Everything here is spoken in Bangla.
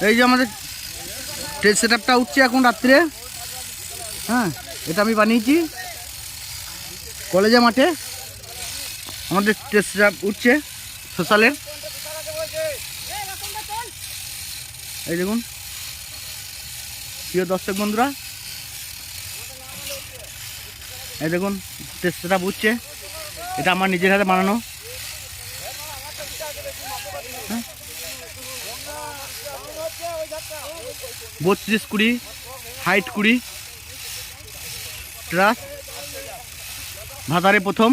এই যে আমাদের টেস্ট সেটআপটা উঠছে এখন রাত্রে। হ্যাঁ, এটা আমি বানিয়েছি কলেজের মাঠে। আমাদের টেস্ট সেটআপ উঠছে সোশ্যালের। এই দেখুন প্রিয় দর্শক বন্ধুরা, এই দেখুন টেস্ট সেটআপ উঠছে। এটা আমার নিজের হাতে বানানো। 32-20 হাইট 20 ট্রাস ভাতারে প্রথম।